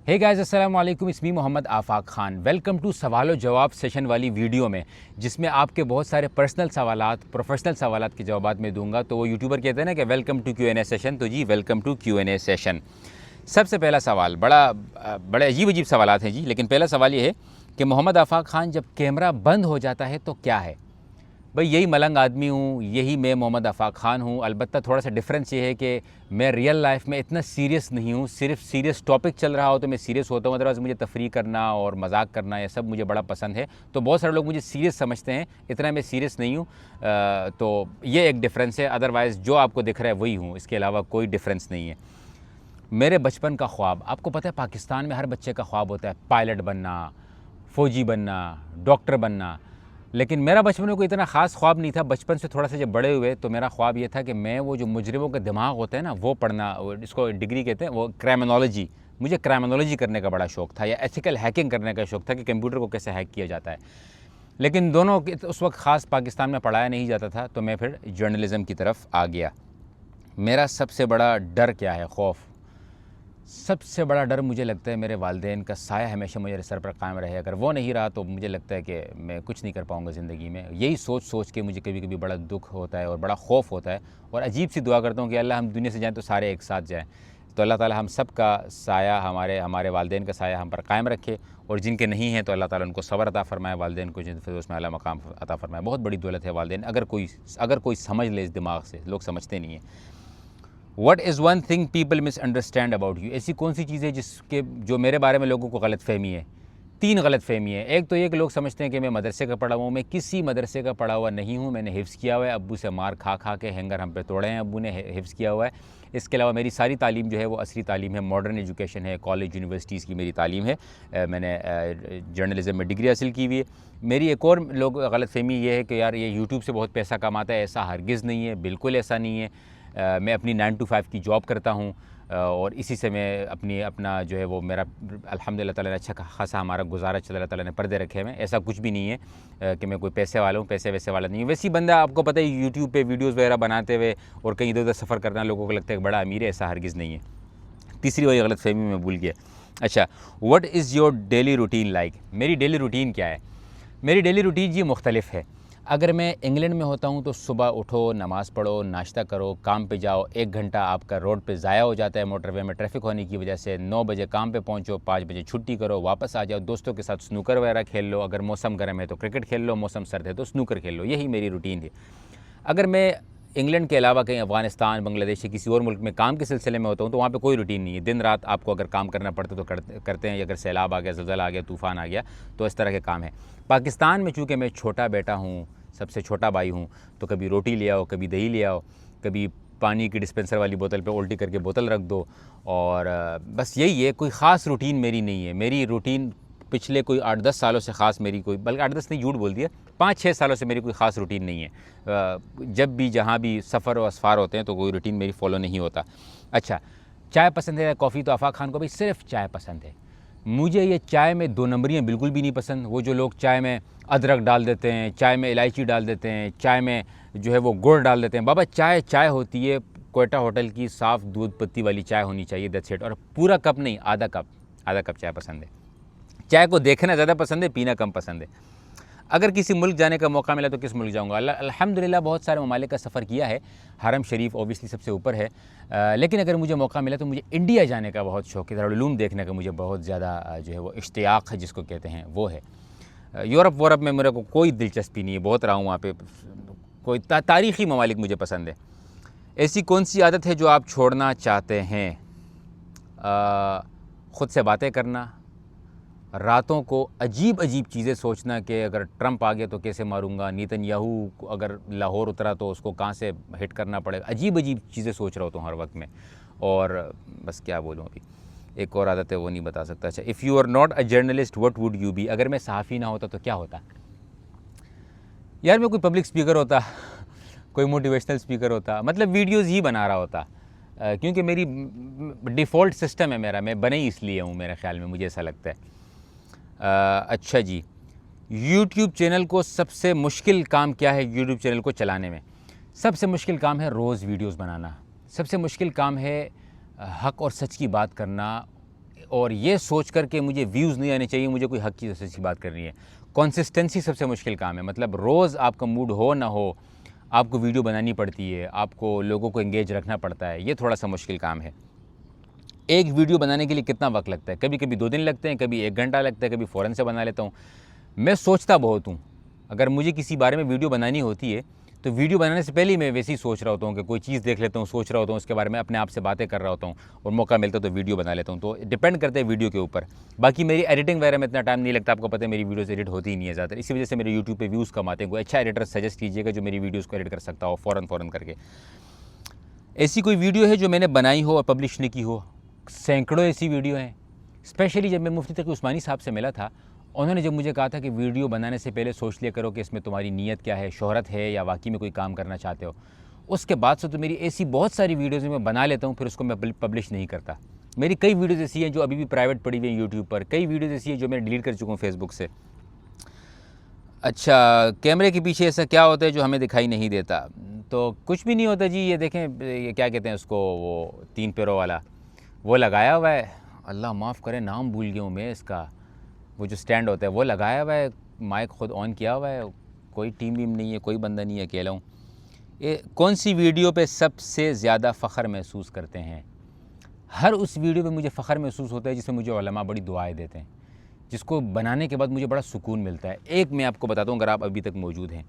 Hey guys, अस्सलाम वालेकुम। इसमी मोहम्मद आफाक Khan. Welcome to सवाल जवाब सेशन वाली वीडियो में, जिसमें आपके बहुत सारे पर्सनल सवालात, प्रोफेशनल सवालात के जवाबात मैं दूंगा। तो वो यूट्यूबर कहते हैं ना कि वेलकम टू Q&A सेशन। तो जी वेलकम टू Q&A सेशन। सबसे पहला सवाल बड़े अजीब अजीब सवालात हैं जी, लेकिन पहला सवाल ये है कि मोहम्मद आफाक खान, जब कैमरा बंद हो जाता है तो क्या है? भाई यही मलंग आदमी हूँ, यही मैं मोहम्मद आफाक खान हूँ। अलबत्ता थोड़ा सा डिफरेंस ये है कि मैं रियल लाइफ में इतना सीरियस नहीं हूँ। सिर्फ सीरियस टॉपिक चल रहा हो तो मैं सीरियस होता हूँ, अदरवाइज़ मुझे तफरी करना और मजाक करना ये सब मुझे बड़ा पसंद है। तो बहुत सारे लोग मुझे सीरियस समझते हैं, इतना मैं सीरियस नहीं हूँ। तो ये एक डिफरेंस है। अदरवाइज़ जो आपको दिख रहा है वही हूँ, इसके अलावा कोई डिफरेंस नहीं है। मेरे बचपन का ख्वाब, आपको पता है पाकिस्तान में हर बच्चे का ख्वाब होता है पायलट बनना, फ़ौजी बनना, डॉक्टर बनना। लेकिन मेरा बचपन में कोई इतना ख़ास ख्वाब नहीं था। बचपन से थोड़ा सा जब बड़े हुए तो मेरा ख्वाब ये था कि मैं वो जो मुजरिमों के दिमाग होते हैं ना, वो पढ़ना, इसको डिग्री कहते हैं, वो क्राइमिनोलॉजी। मुझे क्राइमिनोलॉजी करने का बड़ा शौक़ था, या एथिकल हैकिंग करने का शौक़ था कि कंप्यूटर को कैसे हैक किया जाता है। लेकिन दोनों उस वक्त ख़ास पाकिस्तान में पढ़ाया नहीं जाता था, तो मैं फिर जर्नलिज़म की तरफ आ गया। मेरा सबसे बड़ा डर क्या है? खौफ। सबसे बड़ा डर मुझे लगता है मेरे वालिदैन का साया हमेशा मेरे सर पर कायम रहे। अगर वो नहीं रहा तो मुझे लगता है कि मैं कुछ नहीं कर पाऊँगा ज़िंदगी में। यही सोच सोच के मुझे कभी कभी बड़ा दुख होता है और बड़ा खौफ होता है, और अजीब सी दुआ करता हूँ कि अल्लाह हम दुनिया से जाएँ तो सारे एक साथ जाएँ। तो अल्लाह ताला हम सब का साया, हमारे वालिदैन का साया हम पर कायम रखे, और जिनके नहीं हैं तो अल्लाह ताला उनको सब्र अता फ़रमाए, वालिदैन को जिन फिरदौस में आला मकाम अता फ़रमाए। बहुत बड़ी दौलत है वालिदैन, अगर कोई समझ ले इस दिमाग से। लोग समझते नहीं हैं। What is one thing people misunderstand about you? ऐसी कौन सी चीज़ है जो मेरे बारे में लोगों को गलत फ़हमी है? 3 गलत फ़हमी है। एक तो ये कि लोग समझते हैं कि मैं मदरसे का पढ़ा हुआ हूँ। मैं किसी मदरसे का पढ़ा हुआ नहीं हूँ। मैंने हिफ्ज़ किया हुआ है, अब्बू से मार खा खा के हैंगर हम पे तोड़े हैं, अब्बू ने हिफ्ज़ किया हुआ है। इसके अलावा मेरी सारी तालीम जो है वो असली तालीम है, मॉडर्न एजुकेशन है, कॉलेज यूनिवर्सिटीज़ की मेरी तालीम है। मैंने जर्नलिज़म में डिग्री हासिल की हुई है। मेरी एक और लोग गलत फ़हमी ये है कि यार ये यूट्यूब से बहुत पैसा कमाता है। ऐसा हरगिज़ नहीं है, बिल्कुल ऐसा नहीं है। मैं अपनी 9 to 5 की जॉब करता हूँ, और इसी से मैं अपना जो है वो मेरा अल्हम्दुलिल्लाह ताला ने अच्छा खासा हमारा गुजारा चला, अल्लाह ताला ने पर्दे रखे हैं। ऐसा कुछ भी नहीं है कि मैं कोई पैसे वाला हूँ, पैसे वैसे वाला नहीं हूँ। वैसे ही बंदा, आपको पता है, यूट्यूब पे वीडियोज़ वगैरह बनाते हुए और कहीं इधर उधर सफ़र करना लोगों को लगता है कि बड़ा अमीर है। ऐसा हरगिज़ नहीं है। तीसरी वाली गलत फहमी मैं भूल गया। अच्छा, what is your daily routine like? मेरी डेली रूटीन क्या है? मेरी डेली रूटीन जी मुख्तलिफ है। अगर मैं इंग्लैंड में होता हूँ तो सुबह उठो, नमाज़ पढ़ो, नाश्ता करो, काम पे जाओ। 1 घंटा आपका रोड पे ज़ाया हो जाता है मोटरवे में ट्रैफिक होने की वजह से। 9 बजे काम पे पहुँचो, 5 बजे छुट्टी करो, वापस आ जाओ, दोस्तों के साथ स्नूकर वगैरह खेल लो। अगर मौसम गर्म है तो क्रिकेट खेल लो, मौसम सर्द है तो स्नूकर खेल लो। यही मेरी रूटीन है। अगर मैं इंग्लैंड के अलावा कहीं अफ़गानिस्तान, बांग्लादेश या किसी और मुल्क में काम के सिलसिले में होता हूँ तो वहाँ पे कोई रूटीन नहीं है। दिन रात आपको अगर काम करना पड़ता तो करते हैं। अगर सैलाब आ गया, ज़लज़ला आ गया, तूफ़ान आ गया, तो इस तरह के काम है। पाकिस्तान में चूँकि मैं छोटा बेटा हूँ, सबसे छोटा भाई हूँ, तो कभी रोटी ले आओ, कभी दही ले आओ, कभी पानी की डिस्पेंसर वाली बोतल पे उल्टी करके बोतल रख दो, और बस यही है। कोई ख़ास रूटीन मेरी नहीं है। मेरी रूटीन पिछले कोई 8-10 सालों से ख़ास मेरी कोई, बल्कि 8-10 नहीं, झूठ बोल दिया, 5-6 सालों से मेरी कोई ख़ास रूटीन नहीं है। जब भी जहाँ भी सफ़र और असफ़ार होते हैं तो कोई रूटीन मेरी फ़ॉलो नहीं होता। अच्छा, चाय पसंद है या कॉफ़ी? तो आफाक खान को भाई सिर्फ चाय पसंद है। मुझे ये चाय में 2 नंबरियाँ बिल्कुल भी नहीं पसंद। वो जो लोग चाय में अदरक डाल देते हैं, चाय में इलायची डाल देते हैं, चाय में जो है वो गुड़ डाल देते हैं। बाबा चाय चाय होती है। क्वेटा होटल की साफ़ दूध पत्ती वाली चाय होनी चाहिए, दैट्स इट। और पूरा कप नहीं, आधा कप चाय पसंद है। चाय को देखना ज़्यादा पसंद है, पीना कम पसंद है। अगर किसी मुल्क जाने का मौका मिला तो किस मुल्क जाऊँगा? अल्हम्दुलिल्लाह बहुत सारे ममालिक का सफ़र किया है। हरम शरीफ ऑब्वियसली सबसे ऊपर है। लेकिन अगर मुझे मौका मिला तो मुझे इंडिया जाने का बहुत शौक़ है। दारुल उलूम देखने का मुझे बहुत ज़्यादा जो है वो इश्तियाक़ है, जिसको कहते हैं, वो है। यूरोप में मेरे को कोई दिलचस्पी नहीं है। बहुत रहा हूँ वहाँ पे। कोई तारीख़ी ममालिक मुझे पसंद है। ऐसी कौन सी आदत है जो आप छोड़ना चाहते हैं? ख़ुद से बातें करना, रातों को अजीब अजीब चीज़ें सोचना कि अगर ट्रंप आ गया तो कैसे मारूंगा, नेतन्याहू अगर लाहौर उतरा तो उसको कहाँ से हिट करना पड़ेगा। अजीब अजीब चीज़ें सोच रहा होता हूँ हर वक्त में। और बस क्या बोलूँ, अभी एक और आदत है, वो नहीं बता सकता। अच्छा, if you are not a journalist what would you be? अगर मैं सहाफ़ी ना होता तो क्या होता? यार मैं कोई पब्लिक स्पीकर होता, कोई मोटिवेशनल स्पीकर होता, मतलब वीडियोज़ ही बना रहा होता। क्योंकि मेरी डिफ़ॉल्ट सिस्टम है मेरा, मैं बने ही इसलिए हूँ, मेरे ख़्याल में, मुझे ऐसा लगता है। अच्छा जी, यूट्यूब चैनल को सबसे मुश्किल काम क्या है? यूट्यूब चैनल को चलाने में सबसे मुश्किल काम है रोज़ वीडियोस बनाना। सबसे मुश्किल काम है हक़ और सच की बात करना, और ये सोच कर के मुझे व्यूज़ नहीं आने चाहिए, मुझे कोई हक की सच्ची बात करनी है। कंसिस्टेंसी सबसे मुश्किल काम है, मतलब रोज़ आपका मूड हो ना हो आपको वीडियो बनानी पड़ती है, आपको लोगों को एंगेज रखना पड़ता है, ये थोड़ा सा मुश्किल काम है। एक वीडियो बनाने के लिए कितना वक्त लगता है? कभी कभी 2 दिन लगते हैं, कभी 1 घंटा लगता है, कभी फ़ौरन से बना लेता हूँ। मैं सोचता बहुत हूँ, अगर मुझे किसी बारे में वीडियो बनानी होती है तो वीडियो बनाने से पहले ही मैं वैसे ही सोच रहा होता हूँ कि कोई चीज़ देख लेता हूँ, सोच रहा होता हूँ उसके बारे में, अपने आप से बातें कर रहा होता हूँ और मौका मिलता है तो वीडियो बना लेता हूँ। तो डिपेंड करता है वीडियो के ऊपर। बाकी मेरी एडिटिंग वगैरह में इतना टाइम नहीं लगता, आपको पता है मेरी वीडियोस एडिट होती ही नहीं है ज़्यादा, इसी वजह से मेरे यूट्यूब पे व्यूज़ कम आते हैं। कोई अच्छा एडिटर सजेस्ट कीजिएगा जो मेरी वीडियोज़ को एडिट कर सकता हो फ़ौरन करके। ऐसी कोई वीडियो है जो मैंने बनाई हो और पब्लिश नहीं की हो? सैकड़ों ऐसी वीडियो हैं। स्पेशली जब मैं मुफ्ती तकी उस्मानी साहब से मिला था, उन्होंने जब मुझे कहा था कि वीडियो बनाने से पहले सोच लिया करो कि इसमें तुम्हारी नीयत क्या है, शोहरत है या वाकई में कोई काम करना चाहते हो। उसके बाद से तो मेरी ऐसी बहुत सारी वीडियोज़ मैं बना लेता हूँ, फिर उसको मैं पब्लिश नहीं करता। मेरी कई वीडियोज़ ऐसी हैं जो अभी भी प्राइवेट पड़ी हुई हैं यूट्यूब पर, कई वीडियोज़ ऐसी हैं जो मैं डिलीट कर चुका हूँ फेसबुक से। अच्छा, कैमरे के पीछे ऐसा क्या होता है जो हमें दिखाई नहीं देता? तो कुछ भी नहीं होता जी, ये देखें, ये क्या कहते हैं उसको, वो 3 पैरों वाला वो लगाया हुआ है, अल्लाह माफ़ करे नाम भूल गया हूँ मैं इसका, वो जो स्टैंड होता है वो लगाया हुआ है, माइक ख़ुद ऑन किया हुआ है, कोई टीम वीम नहीं है, कोई बंदा नहीं है, अकेला हूँ। ये कौन सी वीडियो पे सबसे ज़्यादा फ़ख्र महसूस करते हैं? हर उस वीडियो पे मुझे फ़ख्र महसूस होता है जिसमें मुझे उलमा बड़ी दुआएं देते हैं, जिसको बनाने के बाद मुझे बड़ा सुकून मिलता है। एक मैं आपको बताता हूँ अगर आप अभी तक मौजूद हैं,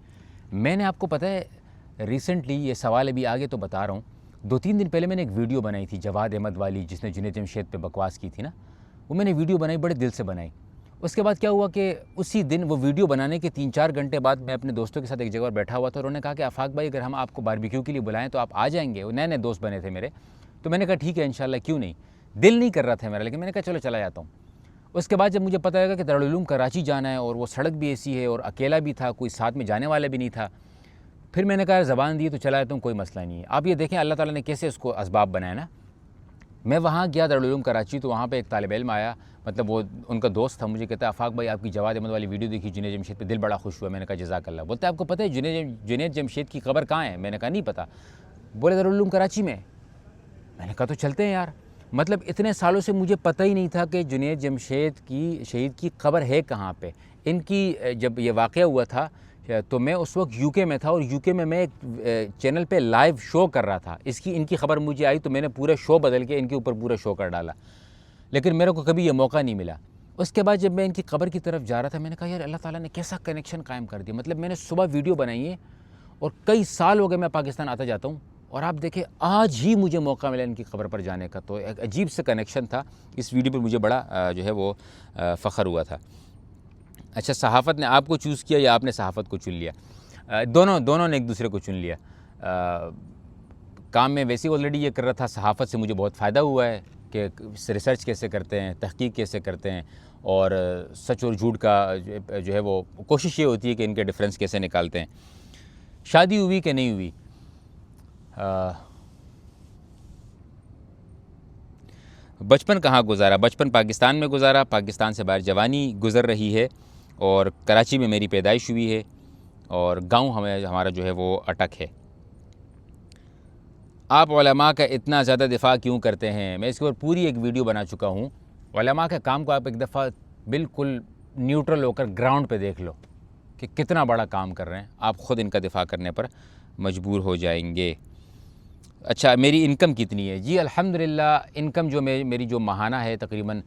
मैंने आपको पता है रिसेंटली, ये सवाल अभी आगे तो बता रहा हूँ, 2-3 दिन पहले मैंने एक वीडियो बनाई थी जवाद अहमद वाली, जिसने जुनैद जमशेद पे बकवास की थी ना, वो मैंने वीडियो बनाई, बड़े दिल से बनाई। उसके बाद क्या हुआ कि उसी दिन वो वीडियो बनाने के 3-4 घंटे बाद मैं अपने दोस्तों के साथ एक जगह पर बैठा हुआ था और उन्होंने कहा कि आफाक भाई अगर हम आपको बारबेक्यू के लिए बुलाएं तो आप आ जाएंगे? वो नए नए दोस्त बने थे मेरे, तो मैंने कहा ठीक है इंशाल्लाह, क्यों नहीं। दिल नहीं कर रहा था मेरा, लेकिन मैंने कहा चलो चला जाता हूँ। उसके बाद जब मुझे पता लगा कि दारुल उलूम कराची जाना है और वो सड़क भी ऐसी है और अकेला भी था, कोई साथ में जाने वाला भी नहीं था, फिर मैंने कहा ज़बान दी तो चला जाता हूँ, कोई मसला नहीं है। आप ये देखें अल्लाह ताला ने कैसे उसको असबाब बनाया ना। मैं वहाँ गया दारुल उलूम कराची, तो वहाँ पे एक तालिब इल्म आया, मतलब वो उनका दोस्त था, मुझे कहता है आफाक भाई आपकी जवाद अहमद वाली वीडियो देखी जुनैद जमशेद पे, दिल बड़ा खुश हुआ। मैंने कहा जज़ाकल्लाह। बोलते आपको पता है जुनैद जमशेद की कब्र कहाँ है? मैंने कहा नहीं पता। बोले दारुल उलूम कराची में। मैंने कहा तो चलते हैं यार। मतलब इतने सालों से मुझे पता ही नहीं था कि जुनैद जमशेद की शहीद की कब्र है कहाँ पे। इनकी जब ये वाक़या हुआ था तो मैं उस वक्त यूके में था और यूके में मैं एक चैनल पे लाइव शो कर रहा था। इनकी खबर मुझे आई तो मैंने पूरा शो बदल के इनके ऊपर पूरा शो कर डाला, लेकिन मेरे को कभी ये मौका नहीं मिला। उसके बाद जब मैं इनकी कब्र की तरफ जा रहा था, मैंने कहा यार अल्लाह ताला ने कैसा कनेक्शन कायम कर दिया। मतलब मैंने सुबह वीडियो बनाई है और कई साल हो गए मैं पाकिस्तान आता जाता हूँ, और आप देखें आज ही मुझे मौका मिला इनकी खबर पर जाने का। तो एक अजीब सा कनेक्शन था। इस वीडियो पर मुझे बड़ा जो है वो फ़ख्र हुआ था। अच्छा, सहाफ़त ने आपको चूज़ किया या आपने सहाफ़त को चुन लिया? दोनों ने एक दूसरे को चुन लिया। काम में वैसे ही ऑलरेडी ये कर रहा था, सहाफ़त से मुझे बहुत फ़ायदा हुआ है कि रिसर्च कैसे करते हैं, तहकीक कैसे करते हैं, और सच और झूठ का जो है वो कोशिश ये होती है कि इनके डिफरेंस कैसे निकालते हैं। शादी हुई कि नहीं हुई? बचपन कहाँ गुजारा? बचपन पाकिस्तान में गुजारा, पाकिस्तान से बाहर जवानी गुज़र रही है और कराची में मेरी पैदाइश हुई है और गांव हमारा जो है वो अटक है। आप उलमा का इतना ज़्यादा दिफ़ा क्यों करते हैं? मैं इसके ऊपर पूरी एक वीडियो बना चुका हूँ। उलमा के काम को आप एक दफ़ा बिल्कुल न्यूट्रल होकर ग्राउंड पे देख लो कि कितना बड़ा काम कर रहे हैं, आप ख़ुद इनका दिफ़ा करने पर मजबूर हो जाएंगे। अच्छा, मेरी इनकम कितनी है? जी अल्हम्दुलिल्लाह, इनकम जो मेरी जो माहाना है तकरीबन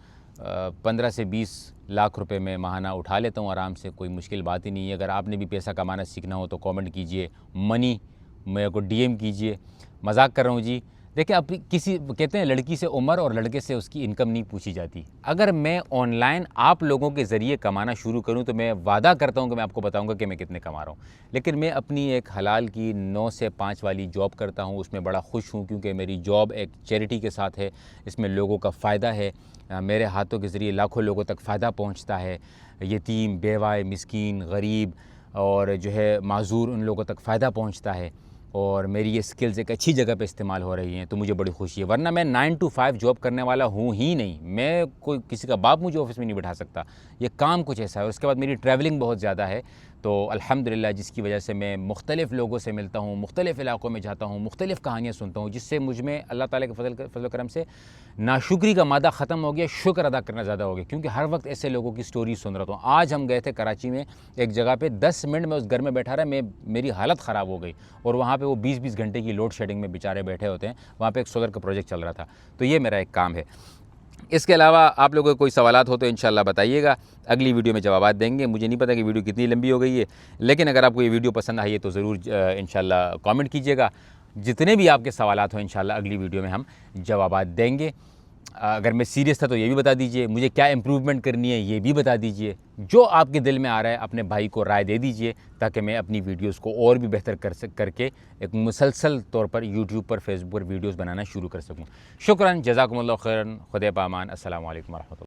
15 से 20 लाख रुपए में माहाना उठा लेता हूँ आराम से, कोई मुश्किल बात ही नहीं है। अगर आपने भी पैसा कमाना सीखना हो तो कमेंट कीजिए, मनी मेरे को डीएम कीजिए। मजाक कर रहा हूँ जी। देखिए, अब किसी कहते हैं लड़की से उम्र और लड़के से उसकी इनकम नहीं पूछी जाती। अगर मैं ऑनलाइन आप लोगों के ज़रिए कमाना शुरू करूँ तो मैं वादा करता हूँ कि मैं आपको बताऊँगा कि मैं कितने कमा रहा हूँ। लेकिन मैं अपनी एक हलाल की 9 से 5 वाली जॉब करता हूँ, उसमें बड़ा खुश हूँ क्योंकि मेरी जॉब एक चैरिटी के साथ है, इसमें लोगों का फ़ायदा है, मेरे हाथों के ज़रिए लाखों लोगों तक फ़ायदा पहुँचता है। यतीम, बेवा, मिस्कीन, गरीब और जो है माजूर, उन लोगों तक फ़ायदा पहुँचता है और मेरी ये स्किल्स एक अच्छी जगह पे इस्तेमाल हो रही हैं, तो मुझे बड़ी खुशी है। वरना मैं 9 to 5 जॉब करने वाला हूँ ही नहीं। मैं कोई किसी का बाप मुझे ऑफिस में नहीं बिठा सकता, ये काम कुछ ऐसा है। और उसके बाद मेरी ट्रैवलिंग बहुत ज़्यादा है, तो अल्हम्दुलिल्लाह जिसकी वजह से मैं मुख्तलिफ़ लोगों से मिलता हूँ, मुख्तलिफ़ इलाक़ों में जाता हूँ, मुख्तलिफ़ कहानियाँ सुनता हूँ, जिससे मुझ में अल्लाह ताला के फ़ज़ल करम से नाशुक्री का मादा ख़त्म हो गया, शुक्र अदा करना ज़्यादा हो गया, क्योंकि हर वक्त ऐसे लोगों की स्टोरी सुन रहा था। आज हम गए थे कराची में एक जगह पे, 10 मिनट में उस घर में बैठा रहा, मेरी हालत ख़राब हो गई। और वहाँ पे वो 20-20 घंटे की लोड शेडिंग में बेचारे बैठे होते हैं। वहाँ पे एक सोलर का प्रोजेक्ट चल रहा था। तो ये मेरा एक काम है। इसके अलावा आप लोगों को कोई सवालात हो तो इंशाल्लाह बताइएगा, अगली वीडियो में जवाब देंगे। मुझे नहीं पता कि वीडियो कितनी लंबी हो गई है, लेकिन अगर आपको ये वीडियो पसंद आई है तो ज़रूर इंशाल्लाह कमेंट कीजिएगा। जितने भी आपके सवालात हो इंशाल्लाह अगली वीडियो में हम जवाबात देंगे। अगर मैं सीरियस था तो ये भी बता दीजिए, मुझे क्या इम्प्रूवमेंट करनी है ये भी बता दीजिए। जो आपके दिल में आ रहा है अपने भाई को राय दे दीजिए, ताकि मैं अपनी वीडियोस को और भी बेहतर करके एक मुसलसल तौर पर यूट्यूब पर, फेसबुक पर वीडियोस बनाना शुरू कर सकूं। शुक्रान, जज़ाकुमुल्लाह खैरन, खुदा पामान, अस्सलामु अलैकुम वरहमतुल्लाह।